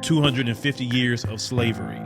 250 years of slavery,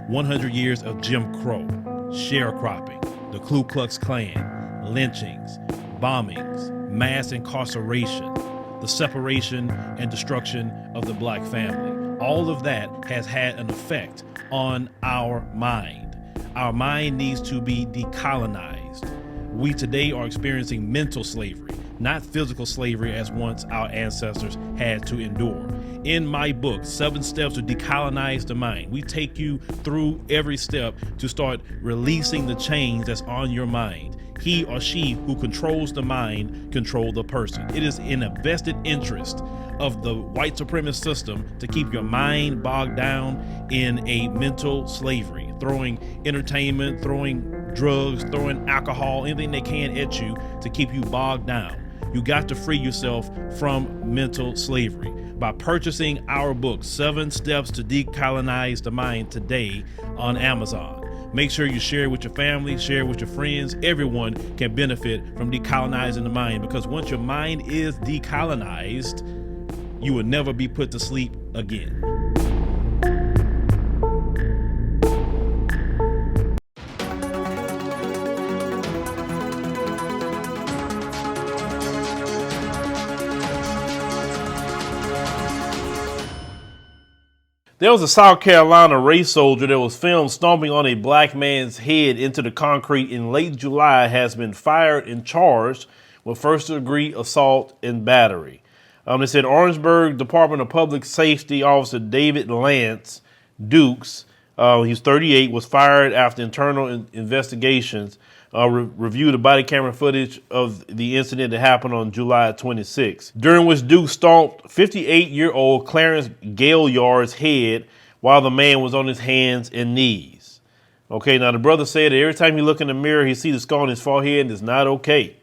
100 years of Jim Crow, sharecropping, the Ku Klux Klan, lynchings, bombings, mass incarceration, the separation and destruction of the black family. All of that has had an effect on our mind. Our mind needs to be decolonized. We today are experiencing mental slavery, not physical slavery as once our ancestors had to endure. In my book, 7 Steps to Decolonize the Mind, we take you through every step to start releasing the chains that's on your mind. He or she who controls the mind control the person. It is in a vested interest of the white supremacist system to keep your mind bogged down in a mental slavery, throwing entertainment, throwing drugs, throwing alcohol, anything they can at you to keep you bogged down. You got to free yourself from mental slavery by purchasing our book, 7 Steps to Decolonize the Mind, today on Amazon. Make sure you share it with your family, share it with your friends. Everyone can benefit from decolonizing the mind, because once your mind is decolonized, you will never be put to sleep again. There was a South Carolina race soldier that was filmed stomping on a black man's head into the concrete in late July, has been fired and charged with first-degree assault and battery. They said Orangeburg Department of Public Safety Officer David Lance Dukes, he's 38, was fired after internal investigations reviewed the body camera footage of the incident that happened on July 26, during which Duke stomped 58-year-old Clarence Gaillard's head while the man was on his hands and knees. Okay, now the brother said that every time he look in the mirror, he see the scar on his forehead, and it's not okay.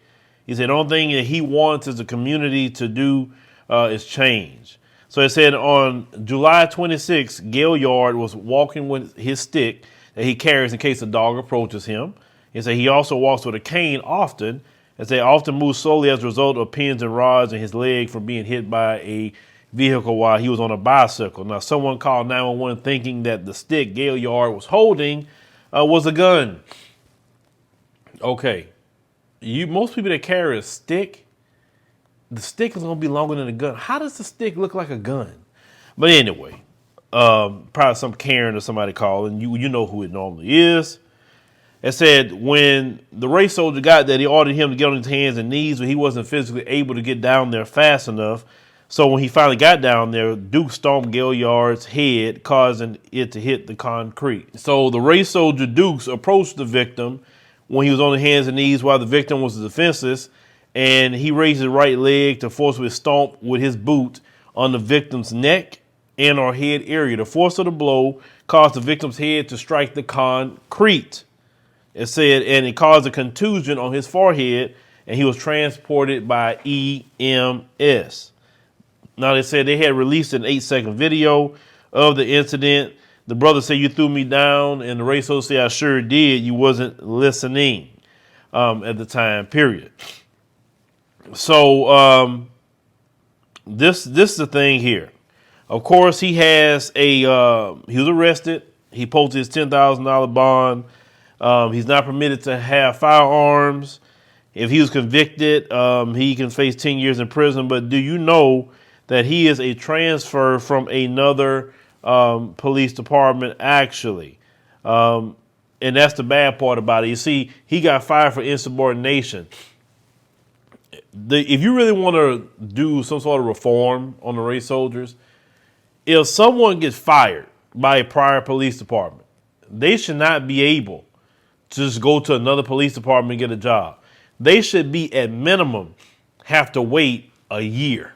He said the only thing that he wants is the community to do is change. So it said on July 26, Gaillard was walking with his stick that he carries in case a dog approaches him. He said he also walks with a cane often, as they often move slowly as a result of pins and rods in his leg from being hit by a vehicle while he was on a bicycle. Now, someone called 911 thinking that the stick Gaillard was holding was a gun. Okay, most people that carry a stick, the stick is going to be longer than a gun. How does the stick look like a gun? But anyway, probably some Karen or somebody called, and you know who it normally is. It said when the race soldier got there, he ordered him to get on his hands and knees, but he wasn't physically able to get down there fast enough. So when he finally got down there, Duke stomped Gaillard's head, causing it to hit the concrete. So the race soldier Dukes approached the victim when he was on his hands and knees while the victim was defenseless, and he raised his right leg to forcefully stomp with his boot on the victim's neck and or head area. The force of the blow caused the victim's head to strike the concrete. It said, and it caused a contusion on his forehead, and he was transported by EMS. Now, they said they had released an 8-second video of the incident. The brother said, "You threw me down," and the race soldier said, "I sure did. You wasn't listening at the time, period." So this is the thing here. Of course, he has he was arrested. He posted his $10,000 bond. He's not permitted to have firearms. If he was convicted, he can face 10 years in prison. But do you know that he is a transfer from another police department, actually? And that's the bad part about it. You see, he got fired for insubordination. If you really want to do some sort of reform on the race soldiers, if someone gets fired by a prior police department, they should not be able to just go to another police department and get a job. They should be, at minimum, have to wait a year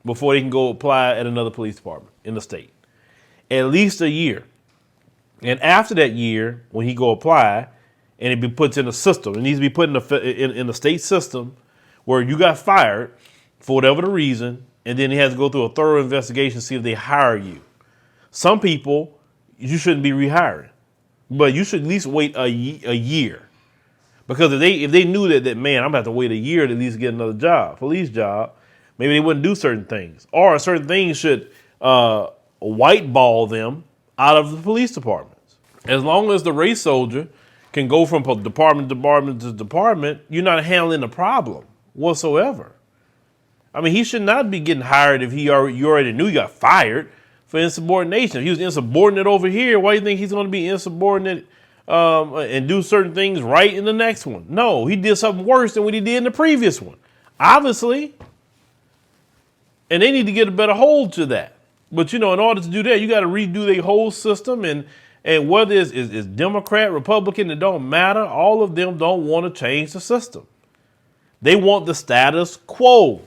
before they can go apply at another police department in the state. At least a year. And after that year, when he go apply, and it be put in a system, it needs to be put in the state system where you got fired for whatever the reason, and then he has to go through a thorough investigation to see if they hire you. Some people, you shouldn't be rehiring. But you should at least wait a year, because if they knew that man, I'm gonna have to wait a year to at least get another job, police job, maybe they wouldn't do certain things, or certain things should whiteball them out of the police departments. As long as the race soldier can go from department to department to department, you're not handling the problem whatsoever. I mean, he should not be getting hired if you already knew you got fired for insubordination. If he was insubordinate over here, why do you think he's going to be insubordinate and do certain things right in the next one? No, he did something worse than what he did in the previous one, obviously. And they need to get a better hold to that. But, in order to do that, you got to redo their whole system. And whether it's Democrat, Republican, it don't matter. All of them don't want to change the system. They want the status quo.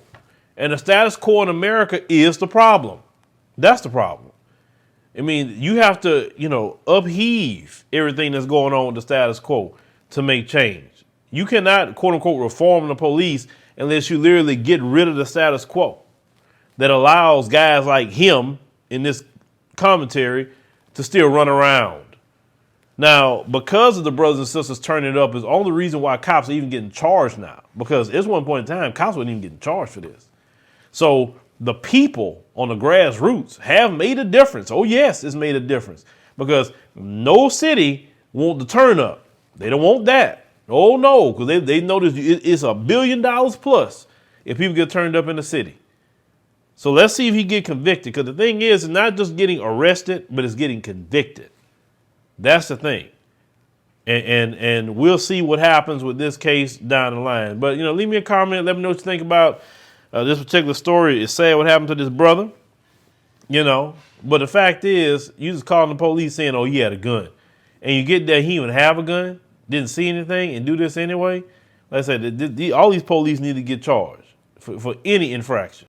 And the status quo in America is the problem. That's the problem. I mean, you have to, upheave everything that's going on with the status quo to make change. You cannot, quote unquote, reform the police unless you literally get rid of the status quo that allows guys like him in this commentary to still run around. Now, because of the brothers and sisters turning it up is the only reason why cops are even getting charged now. Because at one point in time, cops weren't even getting charged for this. So the people on the grassroots have made a difference. Oh, yes, it's made a difference. Because no city want the turn up. They don't want that. Oh, no, because they notice it's $1 billion plus if people get turned up in the city. So let's see if he get convicted. Because the thing is, it's not just getting arrested, but it's getting convicted. That's the thing. And we'll see what happens with this case down the line. But, leave me a comment. Let me know what you think about this particular story. It's sad what happened to this brother, But the fact is, you just calling the police saying, oh, he had a gun. And you get that he even have a gun, didn't see anything, and do this anyway. Like I said, all these police need to get charged for any infraction.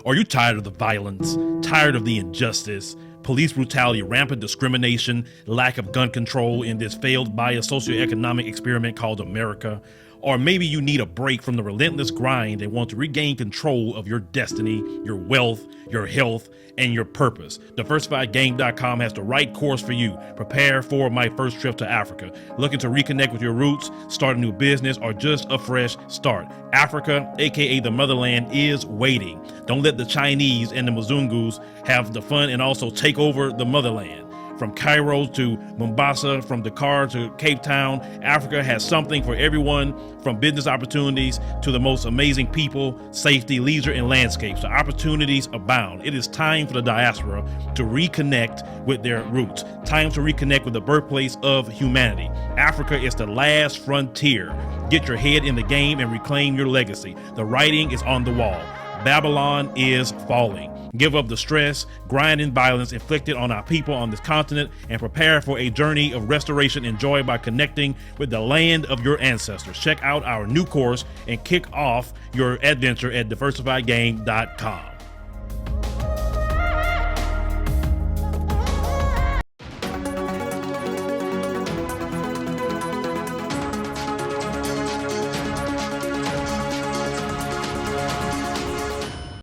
Are you tired of the violence, tired of the injustice, police brutality, rampant discrimination, lack of gun control in this failed biased socioeconomic experiment called America? Or maybe you need a break from the relentless grind and want to regain control of your destiny, your wealth, your health, and your purpose. DiversifiedGame.com has the right course for you. Prepare for my first trip to Africa. Looking to reconnect with your roots, start a new business, or just a fresh start. Africa, aka the motherland, is waiting. Don't let the Chinese and the Mzungus have the fun and also take over the motherland. From Cairo to Mombasa, from Dakar to Cape Town, Africa has something for everyone, from business opportunities to the most amazing people, safety, leisure, and landscapes. The opportunities abound. It is time for the diaspora to reconnect with their roots. Time to reconnect with the birthplace of humanity. Africa is the last frontier. Get your head in the game and reclaim your legacy. The writing is on the wall. Babylon is falling. Give up the stress, grind, and violence inflicted on our people on this continent and prepare for a journey of restoration enjoyed by connecting with the land of your ancestors. Check out our new course and kick off your adventure at DiversifiedGame.com.